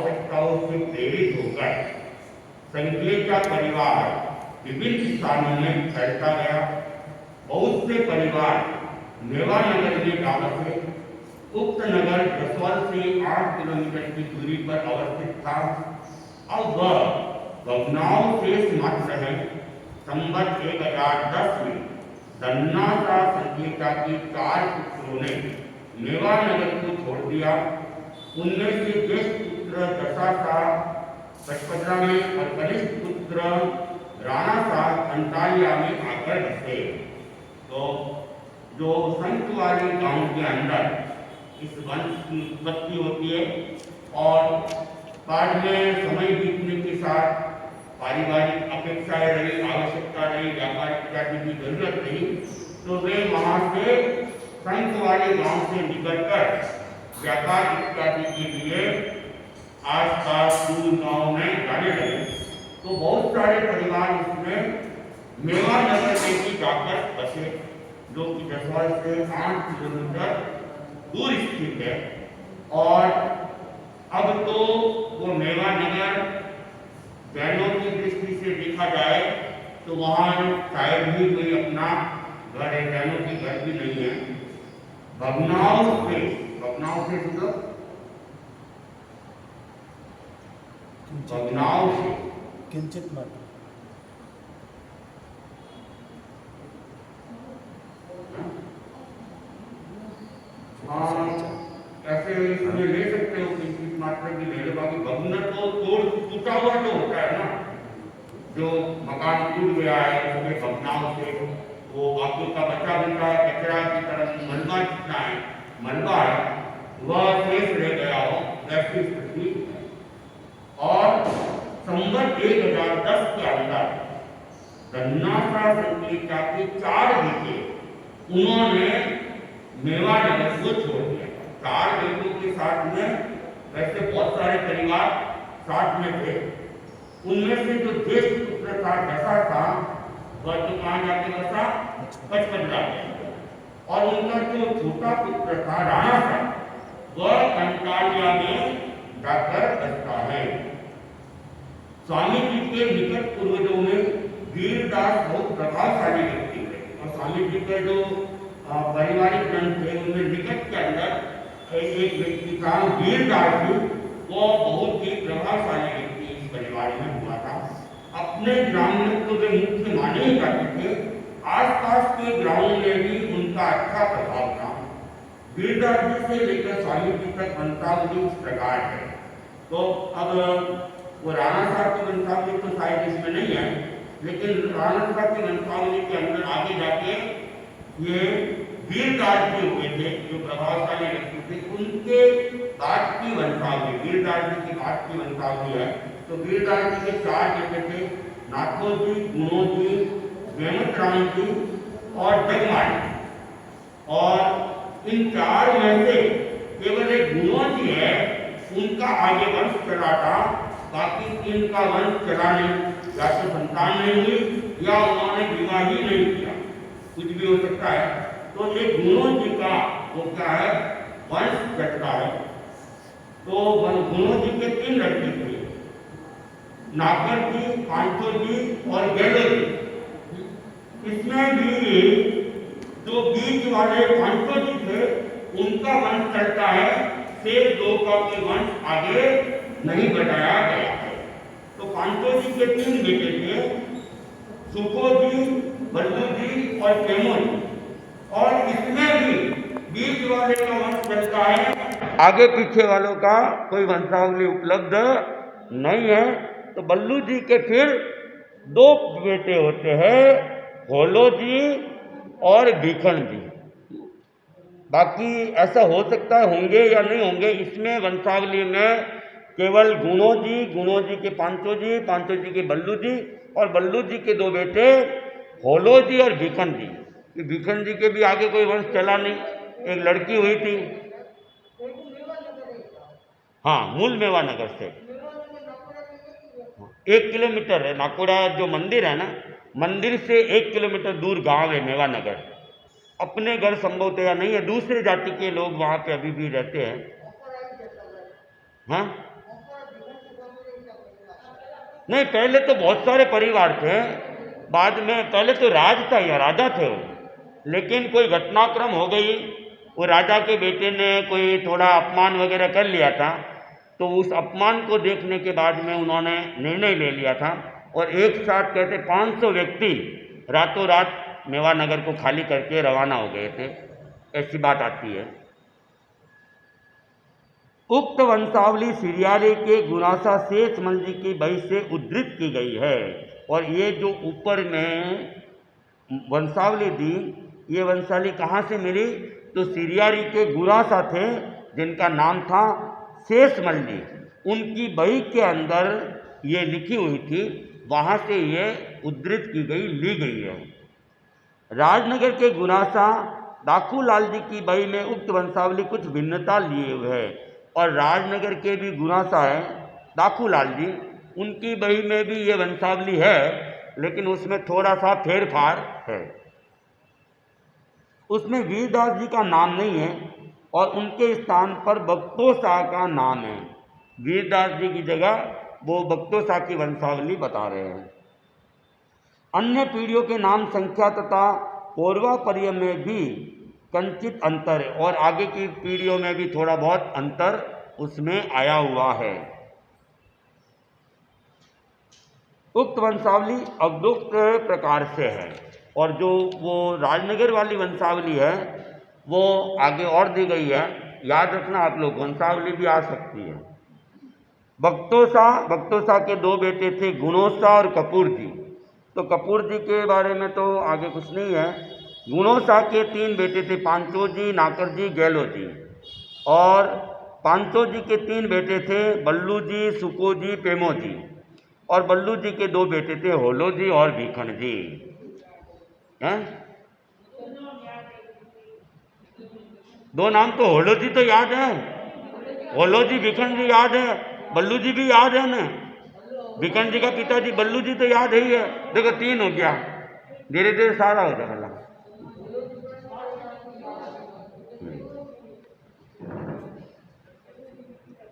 आवश्यकताओं से प्रेरित होकर संकेत का परिवार विभिन्न स्थानों में फैलता गया। बहुत से परिवार मेवा नगर में जा बसे। उक्त नगर जसवल से 8 किलोमीटर की दूरी पर अवस्थित था। अब वह भवनाओं से समाप्त है। संवत 1010 में धन्ना का संकेता की 4 पुत्रों ने मेवा नगर को छोड़ दिया। उनमें से ज्येष्ठ पुत्र दशा का पचपदरा में और कनिष्ठ पुत्र राणा का अंतालिया में आकर बसे। तो जो संतवाली गांव के अंदर इस वंश की उत्पत्ति होती है और बाद में समय बीतने के साथ पारिवारिक अपेक्षाएं रही, आवश्यकता रही, व्यापार इत्यादि की जरूरत रही, तो वे वहां से संतवाली गांव से निकलकर व्यापार इत्यादि के लिए आसपास दूर गांव में जाने लगे। तो बहुत सारे परिवार उसमें मेवा नगर में भी जाकर बसे, जो कि जसवाल से 8 किलोमीटर दूर स्थित है। और अब तो वो मेवा नगर जैनों की दृष्टि से देखा जाए तो वहाँ शायद भी कोई अपना घर है, जैनों की घर भी नहीं है। भवनाओं से सुनो, भवनाओं से किंचित मात्र ऐसे इसमें ले सकते हो किंचित मात्रा की ले लो। बाकी भवना तो टूटा हुआ तो होता है ना, जो मकान टूट गया है उसमें भवनाओं से वो बाकी का बचा बुचा कचरा की तरफ मलबा जितना है, मलबा है, वह शेष रह गया हो, ऐसी स्थिति। और संवत 1010 के अंदर धन्ना का संकेता के 4 बेटे उन्होंने मेवा नगर को छोड़ दिया। 4 बेटों के साथ में वैसे बहुत सारे परिवार साथ में थे। उनमें से जो ज्येष्ठ पुत्र था दशा था, वह तो कहाँ जाके बसा, पचपदरा गया। और उनका जो छोटा पुत्र था राणा था, वह अंतालिया में जाकर बसता है। स्वामी जी के निकट पूर्वजों में वीरदास बहुत प्रभावशाली व्यक्ति थे। और स्वामी जी के जो पारिवारिक ग्रंथ थे उनमें निकट के अंदर एक व्यक्ति था वीरदास जी, वो बहुत ही प्रभावशाली व्यक्ति इस परिवार में हुआ था। अपने ग्रामीणों को वे मुख्य माने ही जाते थे। आसपास के ग्रामों में भी उनका अच्छा प्रभाव था। वीरदास जी से लेकर स्वामी जी तक वंशावली इस प्रकार है। तो अब वो राणा साहब की वंशावली तो शायद इसमें नहीं है, लेकिन राणा साहब की वंशावली के अंदर आगे जाके ये वीरदास जी हुए थे जो प्रभावशाली व्यक्ति थे। उनके बाद की वंशावली, वीरदास जी की बाद की वंशावली है। तो वीरदास जी के 4 बेटे थे, नाथो जी, गुणो जी, वेमत राम जी और जगमाली। और इन 4 में से केवल एक गुणो जी है, उनका आगे वंश चला था, बाकी 3 का वंश चला नहीं। या तो संतान नहीं हुई या उन्होंने विवाह ही नहीं किया, कुछ भी हो सकता है। तो एक गुणों जी का वो क्या है, वंश चलता है। तो गुणों जी के 3 लड़के थे, नागर जी, पांचो जी और गेलो जी। इसमें भी जो बीच वाले पांचो जी थे उनका वंश चलता है, शेष 2 का कोई वंश आगे नहीं बढ़ाया गया है। तो पांचो जी के 3 बेटे थे, सुखो जी, बल्लू जी और केमो जी। और इसमें भी बीच वाले का वंश चलता है, आगे पीछे वालों का कोई वंशावली उपलब्ध नहीं है। तो बल्लू जी के फिर 2 बेटे होते हैं, होलो जी और भीखन जी। बाकी ऐसा हो सकता है होंगे या नहीं होंगे, इसमें वंशावली में केवल गुणो जी के पांचो जी के बल्लू जी और बल्लू जी के 2 बेटे होलो जी और भीखन जी। भीखन जी के भी आगे कोई वंश चला नहीं, एक लड़की हुई थी। हाँ, मूल मेवा नगर से 1 किलोमीटर है। नाकोड़ा जो मंदिर है ना, मंदिर से 1 किलोमीटर दूर गांव है मेवा नगर। अपने घर संभवतः नहीं है, दूसरे जाति के लोग वहाँ पे अभी भी रहते हैं। हाँ, नहीं, पहले तो बहुत सारे परिवार थे, बाद में पहले तो राज था या राजा थे वो, लेकिन कोई घटनाक्रम हो गई, वो राजा के बेटे ने कोई थोड़ा अपमान वगैरह कर लिया था, तो उस अपमान को देखने के बाद में उन्होंने निर्णय ले लिया था और एक साथ कहते 500 व्यक्ति रातों रात मेवानगर को खाली करके रवाना हो गए थे, ऐसी बात आती है। उक्त वंशावली सिरियारे के गुनासा शेषमल जी की बही से उद्धृत की गई है। और ये जो ऊपर में वंशावली दी, ये वंशावली कहाँ से मिली? तो सिरियारी के गुनासा थे जिनका नाम था शेषमल जी, उनकी बही के अंदर ये लिखी हुई थी, वहाँ से ये उद्धृत की गई, ली गई है। राजनगर के गुनासा दाखूलाल जी की बही में उक्त वंशावली कुछ भिन्नता लिए हुए है, और राजनगर के भी गुनासा है दाखूलाल जी, उनकी बही में भी ये वंशावली है, लेकिन उसमें थोड़ा सा फेर फार है। उसमें वीरदास जी का नाम नहीं है और उनके स्थान पर बख्तोसा का नाम है। वीरदास जी की जगह वो बख्तोसा की वंशावली बता रहे हैं। अन्य पीढ़ियों के नाम संख्या तथा पौर्वापर्य में भी कंचित अंतर है, और आगे की पीढ़ियों में भी थोड़ा बहुत अंतर उसमें आया हुआ है। उक्त वंशावली अवदुक्त प्रकार से है, और जो वो राजनगर वाली वंशावली है वो आगे और दी गई है, याद रखना आप लोग, वंशावली भी आ सकती है। बख्तोसा के 2 बेटे थे, गुणोसा और कपूर जी। तो कपूर जी के बारे में तो आगे कुछ नहीं है। गुणोसा के 3 बेटे थे, पांचो जी, नाकर जी, गैलो जी। और पांचो जी के 3 बेटे थे, बल्लू जी, सुको जी, पेमो जी। और बल्लू जी के 2 बेटे थे, होलो जी और भीखन जी। हैं? 2 नाम तो होलो जी तो याद है, होलो जी, भीखन जी याद है, बल्लू जी भी याद है ना, भीखन जी का पिताजी बल्लू जी तो याद ही है। देखो 3 हो गया, धीरे धीरे सारा हो जाएगा।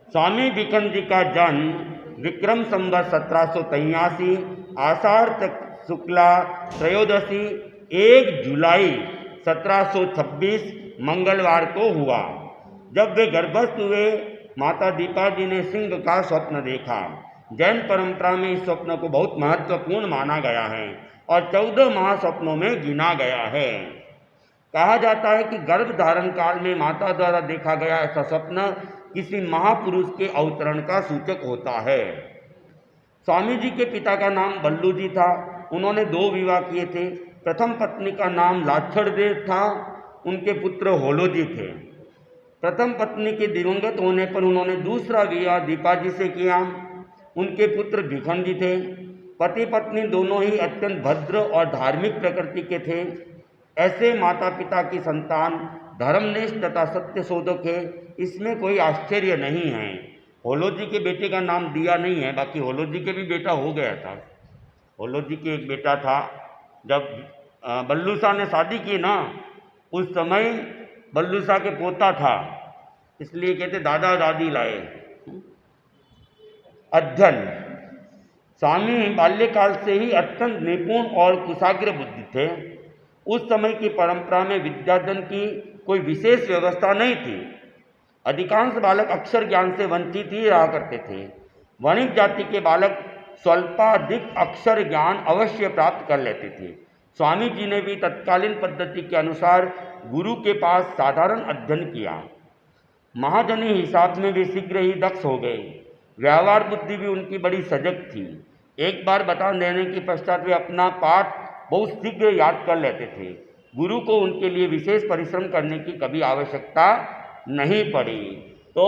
स्वामी भीखन जी का जन्म विक्रम संवत 1783 आषाढ़ शुक्ला त्रयोदशी 1 जुलाई 1726 मंगलवार को हुआ। जब वे गर्भस्थ हुए, माता दीपा जी ने सिंह का स्वप्न देखा। जैन परंपरा में इस स्वप्न को बहुत महत्वपूर्ण माना गया है और 14 महास्वप्नों में गिना गया है। कहा जाता है कि गर्भ धारण काल में माता द्वारा देखा गया ऐसा स्वप्न किसी महापुरुष के अवतरण का सूचक होता है। स्वामी जी के पिता का नाम बल्लू जी था। उन्होंने 2 विवाह किए थे। प्रथम पत्नी का नाम लाक्षणदेव था, उनके पुत्र होलो जी थे। प्रथम पत्नी के दिवंगत होने पर उन्होंने दूसरा विवाह दीपा जी से किया, उनके पुत्र भीखन जी थे। पति पत्नी दोनों ही अत्यंत भद्र और धार्मिक प्रकृति के थे। ऐसे माता पिता की संतान धर्मनिष्ठ तथा सत्य शोधक है, इसमें कोई आश्चर्य नहीं है। होलो जी के बेटे का नाम दिया नहीं है, बाकी होलो जी के भी बेटा हो गया था। होलो जी के एक बेटा था, जब बल्लू शाह ने शादी की ना, उस समय बल्लू शाह के पोता था, इसलिए कहते दादा दादी लाए। अध्ययन, स्वामी बाल्यकाल से ही अत्यंत निपुण और कुशाग्र बुद्धि थे। उस समय की परंपरा में विद्याधन की कोई विशेष व्यवस्था नहीं थी। अधिकांश बालक अक्षर ज्ञान से वंचित ही रहा करते थे। वणिक जाति के बालक स्वल्पाधिक अक्षर ज्ञान अवश्य प्राप्त कर लेते थे। स्वामी जी ने भी तत्कालीन पद्धति के अनुसार गुरु के पास साधारण अध्ययन किया। महाजनी हिसाब में वे शीघ्र ही दक्ष हो गए। व्यवहार बुद्धि भी उनकी बड़ी सजग थी। एक बार बता देने के पश्चात वे अपना पाठ बहुत शीघ्र याद कर लेते थे। गुरु को उनके लिए विशेष परिश्रम करने की कभी आवश्यकता नहीं पड़ी। तो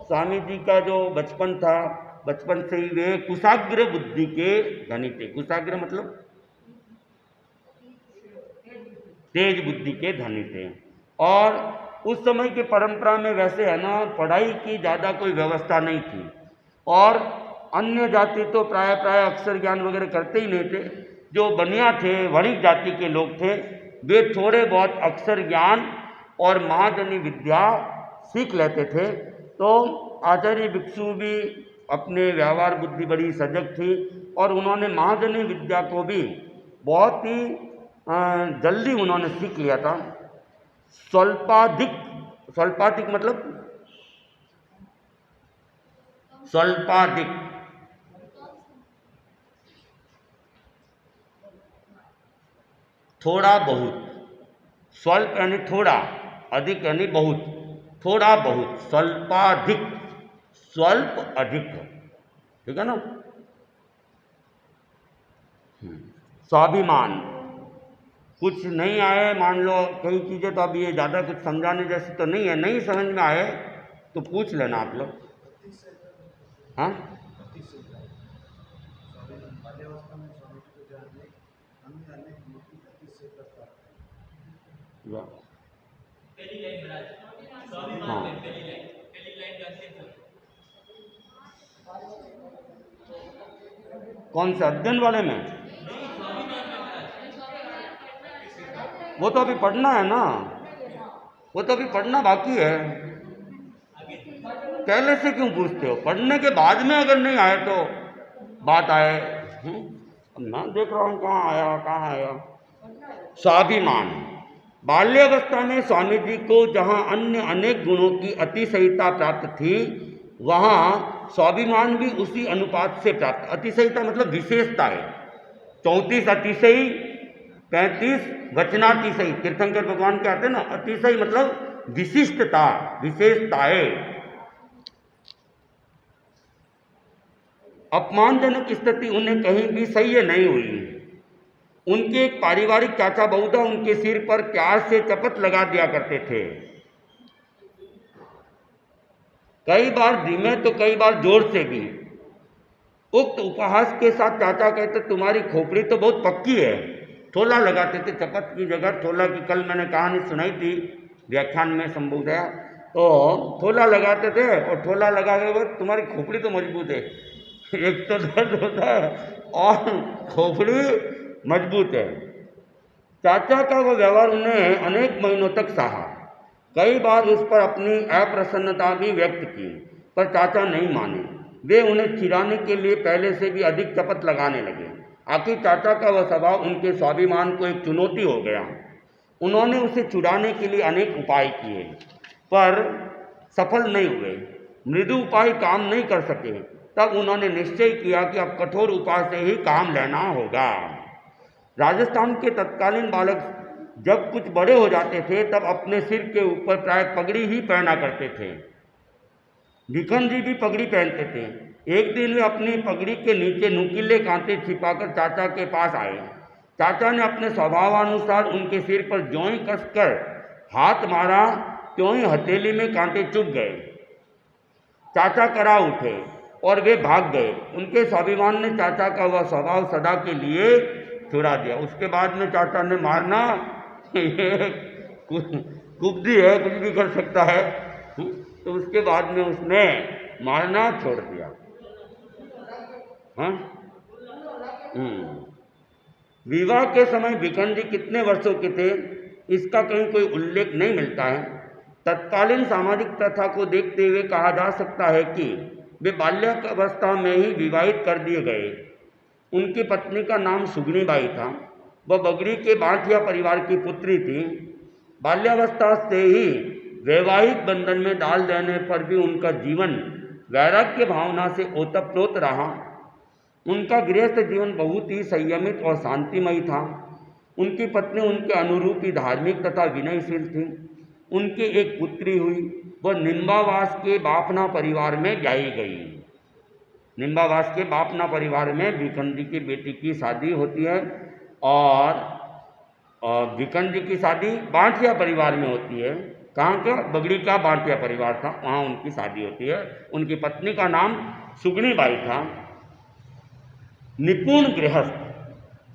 स्वामी जी का जो बचपन था, बचपन से ही वे कुशाग्र बुद्धि के धनी थे। कुशाग्र मतलब तेज बुद्धि के धनी थे। और उस समय की परंपरा में वैसे है ना, पढ़ाई की ज़्यादा कोई व्यवस्था नहीं थी, और अन्य जाति तो प्राय अक्षर ज्ञान वगैरह करते ही नहीं थे। जो बनिया थे, वणिक जाति के लोग थे, वे थोड़े बहुत अक्षर ज्ञान और महाजनी विद्या सीख लेते थे। तो आचार्य भिक्षु भी अपने व्यवहार बुद्धि बड़ी सजग थी और उन्होंने महाजनी विद्या को भी बहुत ही जल्दी उन्होंने सीख लिया था। स्वल्पाधिक मतलब स्वल्पाधिक, थोड़ा बहुत। स्वल्प यानी थोड़ा, अधिक यानी बहुत, थोड़ा बहुत, स्वल्पाधिक, स्वल्प अधिक, ठीक है ना। स्वाभिमान, कुछ नहीं आए, मान लो कई चीज़ें तो अब ये ज़्यादा कुछ समझाने जैसी तो नहीं है, नहीं समझ में आए तो पूछ लेना आप लोग। हाँ, हाँ, कौन से अध्ययन वाले में? वो तो अभी पढ़ना है ना, वो तो अभी पढ़ना बाकी है। पहले से क्यों पूछते हो? पढ़ने के बाद में अगर नहीं आए तो बात आए। मैं देख रहा हूँ कहाँ आया। स्वाभिमान, बाल्यावस्था में स्वामी जी को जहाँ अन्य अनेक गुणों की अतिशयता प्राप्त थी, वहाँ स्वाभिमान भी उसी अनुपात से प्राप्त। अतिशयता मतलब विशेषता है। 34 अतिशयी, 35 वचनातिशयी। तीर्थंकर भगवान के आते हैं ना, अतिशयी मतलब विशिष्टता, विशेषताएं। अपमानजनक स्थिति उन्हें कहीं भी सह्य नहीं हुई। उनके एक पारिवारिक चाचा बहुधा उनके सिर पर प्यार से चपत लगा दिया करते थे, कई बार धीमे तो कई बार जोर से भी। उक्त उपहास के साथ चाचा कहते, तुम्हारी खोपड़ी तो बहुत पक्की है। ठोला लगाते थे, चपत की जगह ठोला की, कल मैंने कहानी सुनाई थी व्याख्यान में संबोधया, तो ठोला लगाते थे और ठोला लगा के बाद तुम्हारी खोपड़ी तो मजबूत है। एक तो दर्द होता है और खोपड़ी मजबूत है। चाचा का वो व्यवहार उन्हें अनेक महीनों तक सहा। कई बार उस पर अपनी अप्रसन्नता भी व्यक्त की, पर चाचा नहीं माने। वे उन्हें चिढ़ाने के लिए पहले से भी अधिक चपत लगाने लगे। आखिर चाचा का वह स्वभाव उनके स्वाभिमान को एक चुनौती हो गया। उन्होंने उसे छुड़ाने के लिए अनेक उपाय किए, पर सफल नहीं हुए। मृदु उपाय काम नहीं कर सके। तब उन्होंने निश्चय किया कि अब कठोर उपाय से ही काम लेना होगा। राजस्थान के तत्कालीन बालक जब कुछ बड़े हो जाते थे तब अपने सिर के ऊपर प्राय पगड़ी ही पहना करते थे। भिखन जी भी पगड़ी पहनते थे। एक दिन वे अपनी पगड़ी के नीचे नुकीले कांटे छिपाकर चाचा के पास आए। चाचा ने अपने स्वभावानुसार उनके सिर पर ज्यों ही कसकर हाथ मारा, त्यों ही हथेली में कांटे चुभ गए। चाचा करा उठे और वे भाग गए। उनके स्वाभिमान ने चाचा का वह स्वभाव सदा के लिए छुड़ा दिया। उसके बाद में चाचा ने मारना कुब्दी है, कुछ भी कर सकता है, तो उसके बाद में उसने मारना छोड़ दिया। हाँ, विवाह के समय भिखन जी कितने वर्षों के थे इसका कहीं कोई उल्लेख नहीं मिलता है। तत्कालीन सामाजिक प्रथा को देखते हुए कहा जा सकता है कि वे बाल्यावस्था में ही विवाहित कर दिए गए। उनकी पत्नी का नाम सुगनी बाई था। वह बगड़ी के बाठिया परिवार की पुत्री थी। बाल्यावस्था से ही वैवाहिक बंधन में डाल देने पर भी उनका जीवन वैराग्य भावना से ओतप्रोत रहा। उनका गृहस्थ जीवन बहुत ही संयमित और शांतिमयी था। उनकी पत्नी उनके अनुरूप ही धार्मिक तथा विनयशील थी। उनकी एक पुत्री हुई। वह निम्बावास के बापना परिवार में ब्याही गई। निम्बावास के बापना परिवार में भिखन जी की बेटी की शादी होती है और भिखन जी की शादी बाठिया परिवार में होती है। कहाँ का? बगड़ी का बाठिया परिवार था, वहाँ उनकी शादी होती है। उनकी पत्नी का नाम सुगनी बाई था। निपुण गृहस्थ।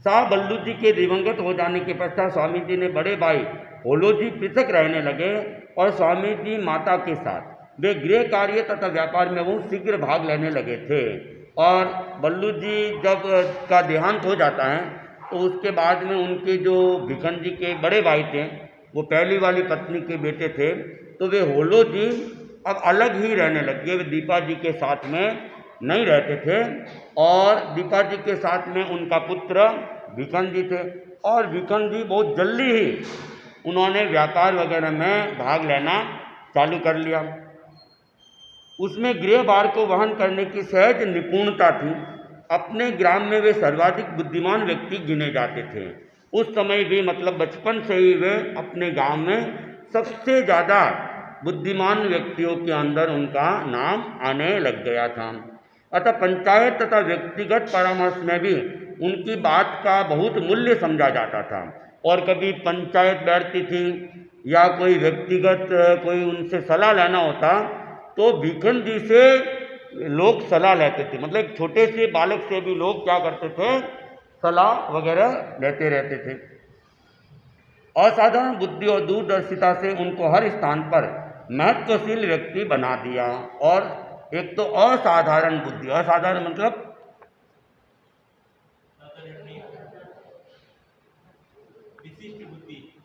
शाह बल्लू जी के दिवंगत हो जाने के पश्चात स्वामी जी ने बड़े भाई होलो जी पृथक रहने लगे और स्वामी जी माता के साथ वे गृह कार्य तथा व्यापार में बहुत शीघ्र भाग लेने लगे थे। और बल्लू जी जब का देहांत हो जाता है तो उसके बाद में उनके जो भिखन जी के बड़े भाई थे, वो पहली वाली पत्नी के बेटे थे, तो वे होलो जी अब अलग ही रहने लगे। वे दीपा जी के साथ में नहीं रहते थे। और दीपा जी के साथ में उनका पुत्र भिकन जी थे। और भिकन जी बहुत जल्दी ही उन्होंने व्यापार वगैरह में भाग लेना चालू कर लिया। उसमें गृह भार को वहन करने की सहज निपुणता थी। अपने ग्राम में वे सर्वाधिक बुद्धिमान व्यक्ति गिने जाते थे। उस समय भी मतलब बचपन से ही वे अपने गांव में सबसे ज़्यादा बुद्धिमान व्यक्तियों के अंदर उनका नाम आने लग गया था। अतः पंचायत तथा व्यक्तिगत परामर्श में भी उनकी बात का बहुत मूल्य समझा जाता था। और कभी पंचायत बैठती थी या कोई व्यक्तिगत कोई उनसे सलाह लेना होता तो भिकन जी से लोग सलाह लेते थे। मतलब एक छोटे से बालक से भी लोग क्या करते थे, सलाह वगैरह लेते रहते थे। असाधारण बुद्धि और दूरदर्शिता से उनको हर स्थान पर महत्वशील व्यक्ति बना दिया। और एक तो असाधारण बुद्धि, असाधारण मतलब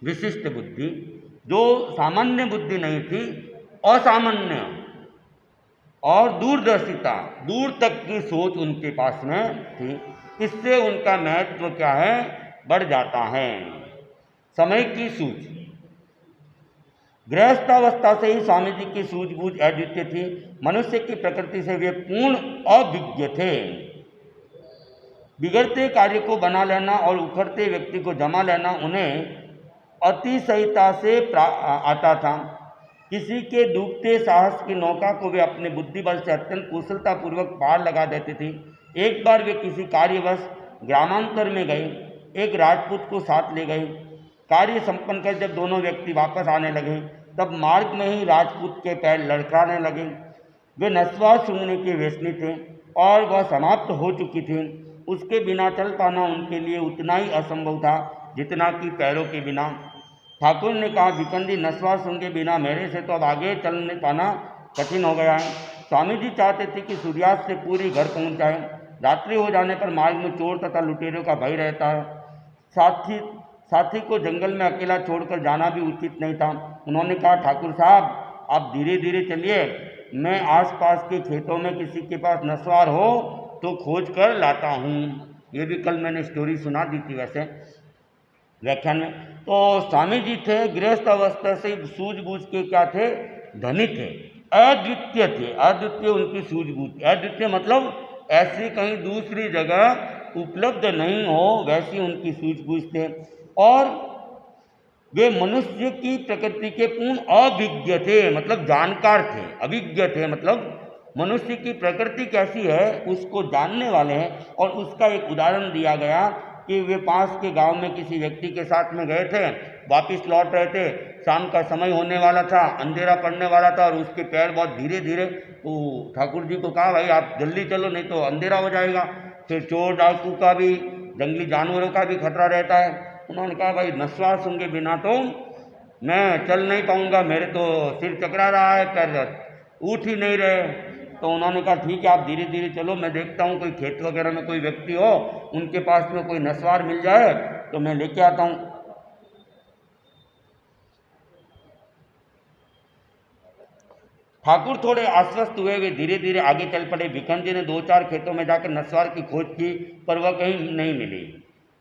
विशिष्ट बुद्धि, जो सामान्य बुद्धि नहीं थी, असामान्य। और दूरदर्शिता, दूर तक की सोच उनके पास में थी। इससे उनका महत्व क्या है, बढ़ जाता है। समय की सूझ, गृहस्थावस्था से ही स्वामी जी की सूझबूझ अद्वितीय थी। मनुष्य की प्रकृति से वे पूर्ण अभिज्ञ थे। बिगड़ते कार्य को बना लेना और उखड़ते व्यक्ति को जमा लेना उन्हें अतिशयता से आता था। किसी के डूबते साहस की नौका को वे अपने बुद्धि बल से अत्यंत कुशलतापूर्वक पार लगा देते थे। एक बार वे किसी कार्यवश ग्रामांतर में गए, एक राजपूत को साथ ले गए। कार्य संपन्न कर जब दोनों व्यक्ति वापस आने लगे तब मार्ग में ही राजपूत के पैर लड़खड़ाने लगे। वे नस्वार सूंघने के व्यसनी थे और वह समाप्त हो चुकी थी। उसके बिना चल पाना उनके लिए उतना ही असंभव था जितना कि पैरों के बिना। ठाकुर ने कहा, भिकन जी, नस्वार सूंघे बिना मेरे से तो अब आगे चलने पाना कठिन हो गया है। स्वामी जी चाहते थे कि सूर्यास्त से पूरी घर पहुंच जाए। रात्रि हो जाने पर मार्ग में चोर तथा लुटेरों का भय रहता है। साथी को जंगल में अकेला छोड़कर जाना भी उचित नहीं था। उन्होंने कहा, ठाकुर साहब, आप धीरे धीरे चलिए, मैं आसपास के खेतों में किसी के पास नस्वार हो तो खोज कर लाता हूँ। ये भी कल मैंने स्टोरी सुना दी थी वैसे व्याख्यान में। तो स्वामी जी थे गृहस्थ अवस्था से सूझबूझ के क्या थे, धनी थे, अद्वितीय थे। अद्वितीय उनकी सूझबूझ, अद्वितीय मतलब ऐसी कहीं दूसरी जगह उपलब्ध नहीं हो वैसी उनकी सूझबूझ थे। और वे मनुष्य की प्रकृति के पूर्ण अभिज्ञ थे, मतलब जानकार थे। अभिज्ञ थे मतलब मनुष्य की प्रकृति कैसी है उसको जानने वाले हैं। और उसका एक उदाहरण दिया गया कि वे पास के गांव में किसी व्यक्ति के साथ में गए थे, वापस लौट रहे थे, शाम का समय होने वाला था, अंधेरा पड़ने वाला था और उसके पैर बहुत धीरे धीरे। तो ठाकुर जी को कहा, भाई आप जल्दी चलो नहीं तो अंधेरा हो जाएगा, फिर चोर डाकू का भी, जंगली जानवरों का भी खतरा रहता है। उन्होंने कहा, भाई नस्वार सूंघे बिना तो मैं चल नहीं पाऊँगा, मेरे तो सिर चकरा रहा है, पैर उठ ही नहीं रहे। तो उन्होंने कहा, ठीक है आप धीरे धीरे चलो, मैं देखता हूँ कोई खेत वगैरह में कोई व्यक्ति हो, उनके पास में कोई नस्वार मिल जाए तो मैं लेके आता हूँ। ठाकुर थोड़े आश्वस्त हुए, वे धीरे धीरे आगे चल पड़े। भिकन जी ने 2-4 खेतों में जाकर नस्वार की खोज की पर वह कहीं नहीं मिली।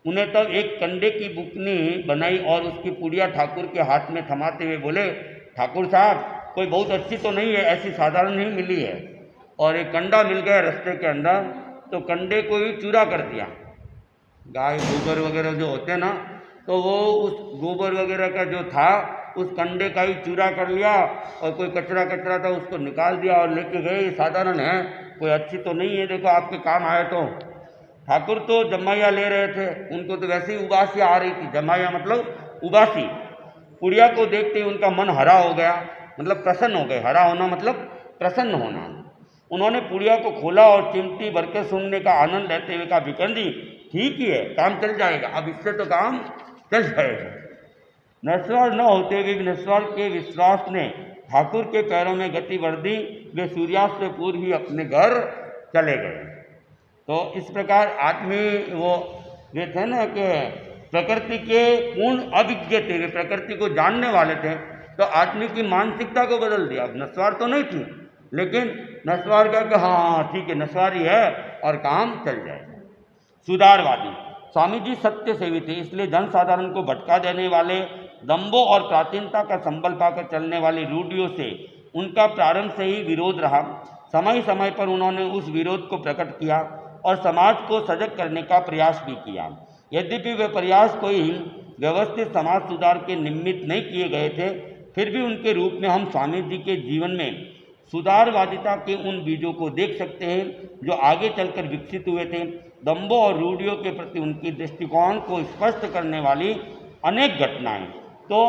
उन्हें तब एक कंडे की बुकनी बनाई और उसकी पुड़िया ठाकुर के हाथ में थमाते हुए बोले, ठाकुर साहब, कोई बहुत अच्छी तो नहीं है, ऐसी साधारण नहीं मिली है। और एक कंडा मिल गया रास्ते के अंदर, तो कंडे को ही चूरा कर दिया। गाय गोबर वगैरह जो होते हैं ना, तो वो उस गोबर वगैरह का जो था उस कंडे का ही चूरा कर लिया और कोई कचरा था उसको निकाल दिया और लेके गए। ये साधारण है, कोई अच्छी तो नहीं है, देखो आपके काम आए। तो ठाकुर तो जमाइया ले रहे थे, उनको तो वैसे ही उबासी आ रही थी। जमाइया मतलब उबासी। पुड़िया को देखते ही उनका मन हरा हो गया, मतलब प्रसन्न हो गए। हरा होना मतलब प्रसन्न होना। उन्होंने पुड़िया को खोला और चिमटी भर के सूंघने का आनंद लेते हुए कहा, भिकन जी, ठीक ही है, काम चल जाएगा, अब इससे तो काम चल जाएगा। नस्वार न होते हुए नस्वार के विश्वास ने ठाकुर के पैरों में गति भर दी। वे सूर्यास्त से पूर्व ही अपने घर चले गए। तो इस प्रकार आदमी वो वे थे ना कि प्रकृति के पूर्ण अभिज्ञ थे, वे प्रकृति को जानने वाले थे। तो आदमी की मानसिकता को बदल दिया। अब नस्वार तो नहीं थी, लेकिन नस्वार का कि हाँ ठीक है नस्वारी है और काम चल जाएगा। सुधारवादी स्वामी जी सत्य सेवी थे, इसलिए जनसाधारण को भटका देने वाले दंभों और प्राचीनता का संबल पाकर चलने वाली रूढ़ियों से उनका प्रारंभ से ही विरोध रहा। समय समय पर उन्होंने उस विरोध को प्रकट किया और समाज को सजग करने का प्रयास भी किया। यद्यपि वे प्रयास कोई व्यवस्थित समाज सुधार के निमित्त नहीं किए गए थे, फिर भी उनके रूप में हम स्वामी जी के जीवन में सुधारवादिता के उन बीजों को देख सकते हैं जो आगे चलकर विकसित हुए थे। दंभों और रूढ़ियों के प्रति उनकी दृष्टिकोण को स्पष्ट करने वाली अनेक घटनाएं। तो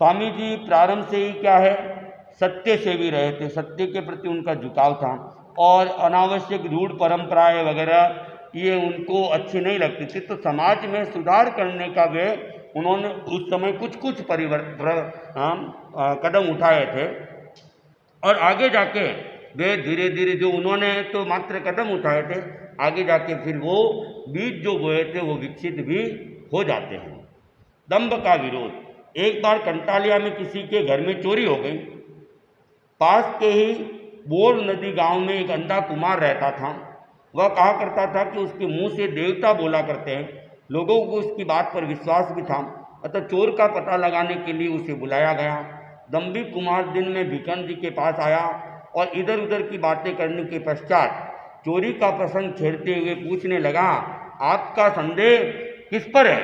स्वामी जी प्रारंभ से ही क्या है, सत्य सेवी रहे थे, सत्य के प्रति उनका झुकाव था और अनावश्यक रूढ़ परंपराएं वगैरह ये उनको अच्छी नहीं लगती थी। तो समाज में सुधार करने का वे उन्होंने उस समय कुछ कुछ कदम उठाए थे और आगे जाके वे धीरे धीरे जो उन्होंने तो मात्र कदम उठाए थे, आगे जाके फिर वो बीज जो बोए थे वो विकसित भी हो जाते हैं। दंभ का विरोध। एक बार कंटालिया में किसी के घर में चोरी हो गई। पास के ही बोर नदी गांव में एक अंधा कुमार रहता था। वह कहा करता था कि उसके मुंह से देवता बोला करते हैं। लोगों को उसकी बात पर विश्वास भी था, अतः चोर का पता लगाने के लिए उसे बुलाया गया। दंभी कुमार दिन में भिकन जी के पास आया और इधर उधर की बातें करने के पश्चात चोरी का प्रसंग छेड़ते हुए पूछने लगा, आपका संदेह किस पर है?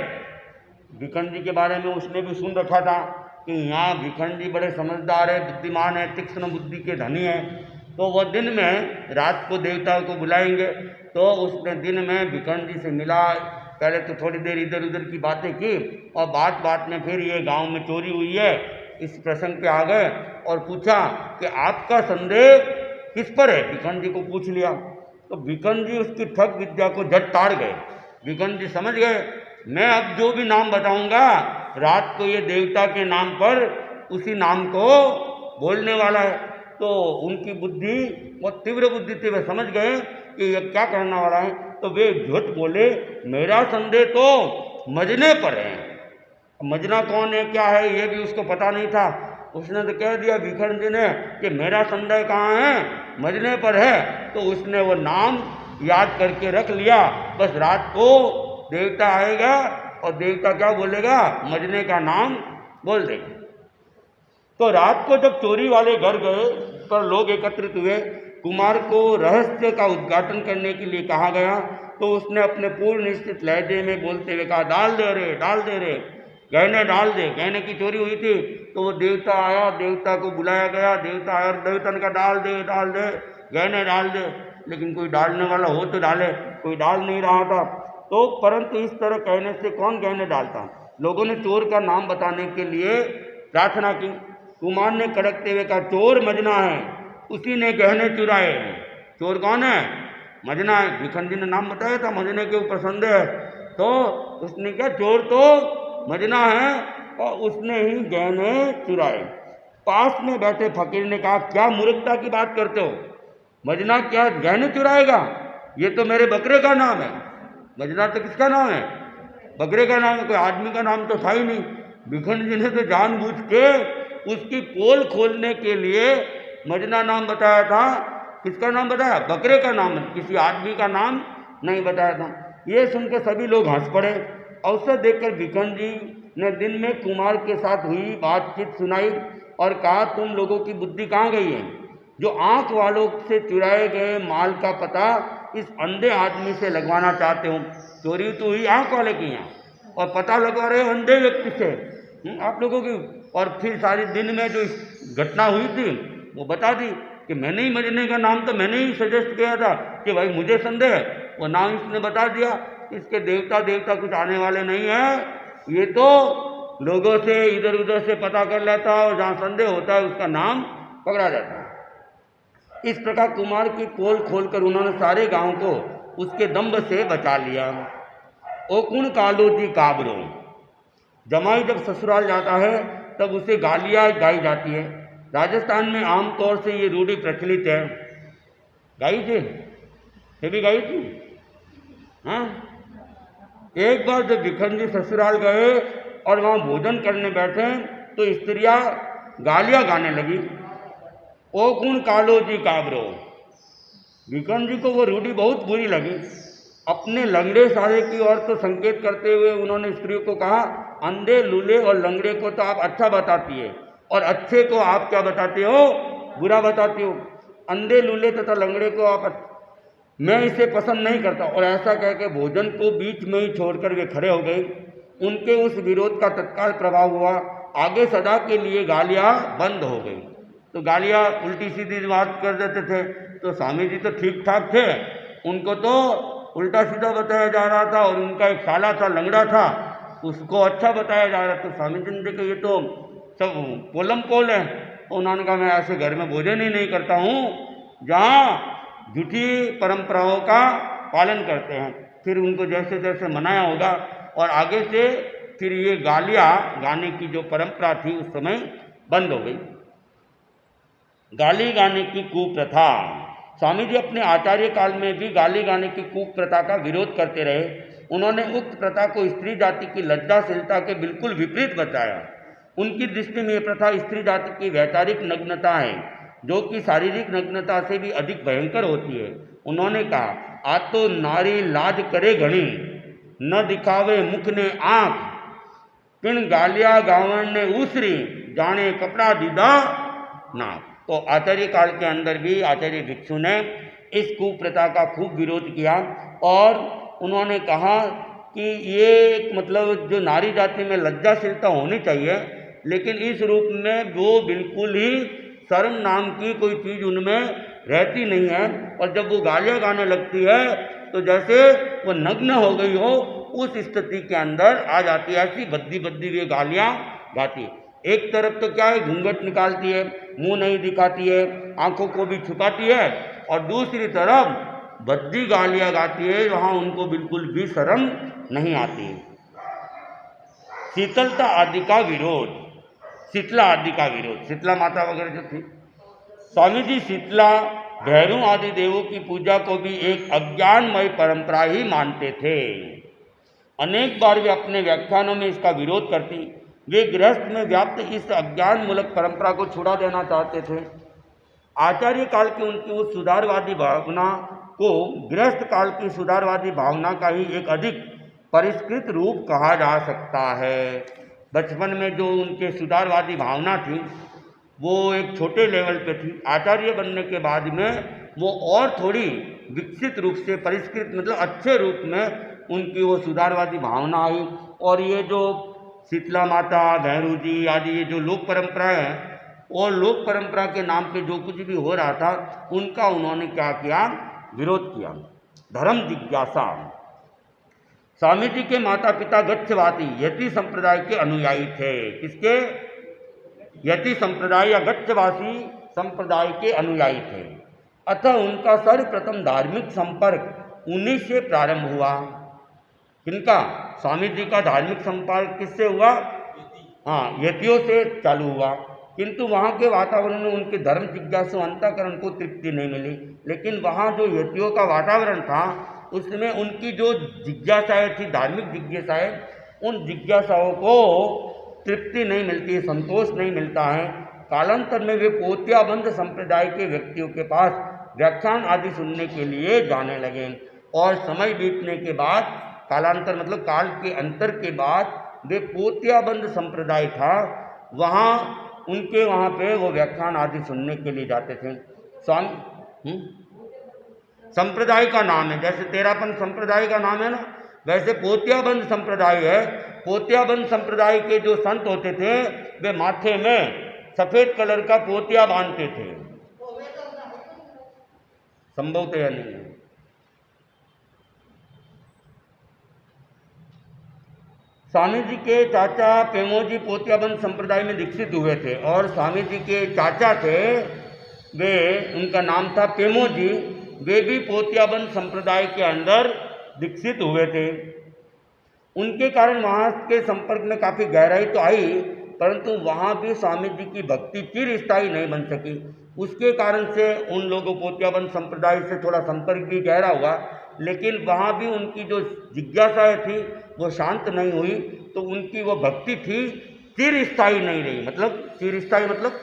भिकन जी के बारे में उसने भी सुन रखा था कि यहाँ भिकन जी बड़े समझदार है, बुद्धिमान है, तीक्ष्ण बुद्धि के धनी है, तो वह दिन में रात को देवता को बुलाएंगे। तो उसने दिन में भिकन जी से मिला, पहले तो थोड़ी देर इधर उधर की बातें की और बात बात में फिर ये गांव में चोरी हुई है इस प्रसंग पे आ गए और पूछा कि आपका संदेह किस पर है? भिकन जी को पूछ लिया। तो भिकन जी उसकी ठग विद्या को झट ताड़ गए। भिकन जी समझ गए मैं अब जो भी नाम बताऊंगा रात को ये देवता के नाम पर उसी नाम को बोलने वाला है। तो उनकी बुद्धि बहुत तीव्र बुद्धि थी, वे समझ गए कि ये क्या करने वाला है। तो वे झूठ बोले, मेरा संदेह तो मजने पर है। मजना कौन है क्या है ये भी उसको पता नहीं था। उसने तो कह दिया भिखन जी ने कि मेरा संदेह कहाँ है, मजने पर है। तो उसने वो नाम याद करके रख लिया। बस रात को देवता आएगा और देवता क्या बोलेगा, मजने का नाम बोल देगा। तो रात को जब चोरी वाले घर गए पर लोग एकत्रित हुए, कुमार को रहस्य का उद्घाटन करने के लिए कहा गया। तो उसने अपने पूर्ण निश्चित लहजे में बोलते हुए कहा, डाल दे रे, डाल दे रे, गहने डाल दे। गहने की चोरी हुई थी। तो वो देवता आया, देवता को बुलाया गया, देवता आया, देवता ने कहा डाल दे, डाल दे, गहने डाल दे। लेकिन कोई डालने वाला हो तो डाले, कोई डाल नहीं रहा था। तो परंतु इस तरह कहने से कौन गहने डालता। लोगों ने चोर का नाम बताने के लिए प्रार्थना की। कुमार ने कड़कते हुए कहा, चोर मजना है, उसी ने गहने चुराए। चोर कौन है? मजना है। भिखन जी ने नाम बताया था, मजने के ऊपर संदेह है। तो उसने क्या, चोर तो मजना है और उसने ही गहने चुराए। पास में बैठे फकीर ने कहा, क्या मूर्खता की बात करते हो, मजना क्या गहने चुराएगा? ये तो मेरे बकरे का नाम है। मजना तो किसका नाम है? बकरे का नाम है, कोई आदमी का नाम तो था ही नहीं। भिखन जी ने तो जानबूझ के उसकी पोल खोलने के लिए मजना नाम बताया था। किसका नाम बताया? बकरे का नाम, किसी आदमी का नाम नहीं बताया था। ये सुनकर सभी लोग हंस पड़े। अवसर देखकर भिखन जी ने दिन में कुमार के साथ हुई बातचीत सुनाई और कहा, तुम लोगों की बुद्धि कहाँ गई है? जो आंख वालों से चुराए गए माल का पता इस अंधे आदमी से लगवाना चाहते हो। चोरी तो हुई आंख वाले की यहाँ और पता लगवा रहे हो अंधे व्यक्ति से आप लोगों की। और फिर सारी दिन में जो घटना हुई थी वो बता दी कि मैंने ही मजने का नाम तो मैंने ही सजेस्ट किया था कि भाई मुझे संदेह है, वो नाम इसने बता दिया। इसके देवता कुछ आने वाले नहीं है, ये तो लोगों से इधर उधर से पता कर लेता है और जहाँ संदेह होता है उसका नाम पकड़ा जाता है। इस प्रकार कुमार की पोल खोलकर उन्होंने सारे गांव को उसके दंभ से बचा लिया। ओकुण कालो जी काबरो। जमाई जब ससुराल जाता है तब उसे गालियाँ गाई जाती है। राजस्थान में आमतौर से ये रूढ़ी प्रचलित है। गाई थी, ये भी गाई थी। हाँ, एक बार जब भिखन जी ससुराल गए और वहाँ भोजन करने बैठे तो स्त्रियाँ गालियाँ गाने लगी। ओ कुण कालो जी काबरो। विक्रम जी को वो रूढ़ी बहुत बुरी लगी। अपने लंगड़े सारे की ओर तो संकेत करते हुए उन्होंने स्त्रियों को कहा, अंधे लूले और लंगड़े को तो आप अच्छा बताती है और अच्छे को आप क्या बताते हो, बुरा बताते हो। अंधे लूले तथा लंगड़े को आप, मैं इसे पसंद नहीं करता। और ऐसा कह के भोजन को बीच में ही छोड़कर वे खड़े हो गए। उनके उस विरोध का तत्काल प्रभाव हुआ। आगे सदा के लिए गालियाँ बंद हो गई। तो गालियाँ उल्टी सीधी बात कर देते थे, तो स्वामी जी तो ठीक ठाक थे, उनको तो उल्टा सीधा बताया जा रहा था। और उनका एक साला था, लंगड़ा था, उसको अच्छा बताया जा रहा था। तो स्वामी जी ने देखा ये तो सब पोलम पोल है। तो उन्होंने कहा, मैं ऐसे घर में भोजन ही नहीं करता हूँ जहाँ झूठी परंपराओं का पालन करते हैं। फिर उनको जैसे जैसे मनाया होगा और आगे से फिर ये गालियाँ गाने की जो परंपरा थी उस समय बंद हो गई। गाली गाने की कुप्रथा। स्वामी जी अपने आचार्य काल में भी गाली गाने की कुप्रथा का विरोध करते रहे। उन्होंने उक्त प्रथा को स्त्री जाति की लज्जाशीलता के बिल्कुल विपरीत बताया। उनकी दृष्टि में यह प्रथा स्त्री जाति की वैचारिक नग्नता है, जो कि शारीरिक नग्नता से भी अधिक भयंकर होती है। उन्होंने कहा, आ तो नारी लाज करे घणी, न दिखावे मुख ने आँख, पिन गालिया गावन ने ऊसरी, जाने कपड़ा दीदा नाक। तो आचार्य काल के अंदर भी आचार्य भिक्षु ने इस कुप्रथा का खूब विरोध किया और उन्होंने कहा कि ये एक मतलब जो नारी जाति में लज्जाशीलता होनी चाहिए, लेकिन इस रूप में वो बिल्कुल ही शर्म नाम की कोई चीज़ उनमें रहती नहीं है। और जब वो गालियाँ गाने लगती है तो जैसे वो नग्न हो गई हो उस स्थिति के अंदर आ जाती है। ऐसी बद्दी बद्दी वे गालियाँ गाती है। एक तरफ तो क्या है, घूंघट निकालती है, मुंह नहीं दिखाती है, आंखों को भी छुपाती है, और दूसरी तरफ बद्दी गालियाँ गाती है, वहाँ उनको बिल्कुल भी शर्म नहीं आती। शीतलता आदि का विरोध। शीतला आदि का विरोध, शीतला माता वगैरह जो थी, स्वामी जी शीतला भैरव आदि देवों की पूजा को भी एक अज्ञानमय परंपरा ही मानते थे। अनेक बार वे अपने व्याख्यानों में इसका विरोध करती। वे गृहस्थ में व्याप्त इस अज्ञान मूलक परंपरा को छुड़ा देना चाहते थे। आचार्य काल की उनकी उस सुधारवादी भावना को गृहस्थ काल की सुधारवादी भावना का ही एक अधिक परिष्कृत रूप कहा जा सकता है। बचपन में जो उनके सुधारवादी भावना थी वो एक छोटे लेवल पे थी। आचार्य बनने के बाद में वो और थोड़ी विकसित रूप से परिष्कृत मतलब अच्छे रूप में उनकी वो सुधारवादी भावना आई। और ये जो शीतला माता, भैरू जी आदि ये जो लोक परंपराएं हैं और लोक परंपरा के नाम पे जो कुछ भी हो रहा था उनका उन्होंने क्या किया, विरोध किया। धर्म जिज्ञासा। स्वामी जी के माता पिता गच्छवासी यति संप्रदाय के अनुयायी थे। किसके? यति संप्रदाय या गच्छवासी संप्रदाय के अनुयायी थे। अतः उनका सर्वप्रथम धार्मिक संपर्क उन्हीं से प्रारंभ हुआ। किनका? स्वामी जी का धार्मिक संपर्क किससे हुआ? हाँ, यतियों से चालू हुआ। किंतु वहाँ के वातावरण में उनके धर्म जिज्ञासु अंतःकरण को तृप्ति नहीं मिली। लेकिन वहाँ जो यतियों का वातावरण था उसमें उनकी जो जिज्ञासाएँ थी, धार्मिक जिज्ञासाएँ, उन जिज्ञासाओं को तृप्ति नहीं मिलती है, संतोष नहीं मिलता है। कालांतर में वे पोतियाबंद संप्रदाय के व्यक्तियों के पास व्याख्यान आदि सुनने के लिए जाने लगे। और समय बीतने के बाद, कालांतर मतलब काल के अंतर के बाद, वे पोतियाबंद संप्रदाय था वहाँ उनके वहाँ पे वो व्याख्यान आदि सुनने के लिए जाते थे। स्वामी संप्रदाय का नाम है, जैसे तेरापन संप्रदाय का नाम है ना, वैसे पोतियाबंद संप्रदाय है। पोतियाबंद संप्रदाय के जो संत होते थे वे माथे में सफेद कलर का पोतिया बांधते थे। संभवतः या नहीं? स्वामी जी के चाचा पेमोजी पोतियाबंद संप्रदाय में दीक्षित हुए थे और स्वामी जी के चाचा थे वे, उनका नाम था पेमोजी, वे भी पोतियाबंद संप्रदाय के अंदर दीक्षित हुए थे। उनके कारण वहाँ के संपर्क में काफ़ी गहराई तो आई, परंतु वहाँ भी स्वामी जी की भक्ति चिरस्थायी नहीं बन सकी। उसके कारण से उन लोगों पोतियाबंद संप्रदाय से थोड़ा संपर्क भी गहरा हुआ, लेकिन वहाँ भी उनकी जो जिज्ञासाएँ थी वो शांत नहीं हुई। तो उनकी वो भक्ति थी चिरस्थायी नहीं रही। मतलब चिरस्थायी मतलब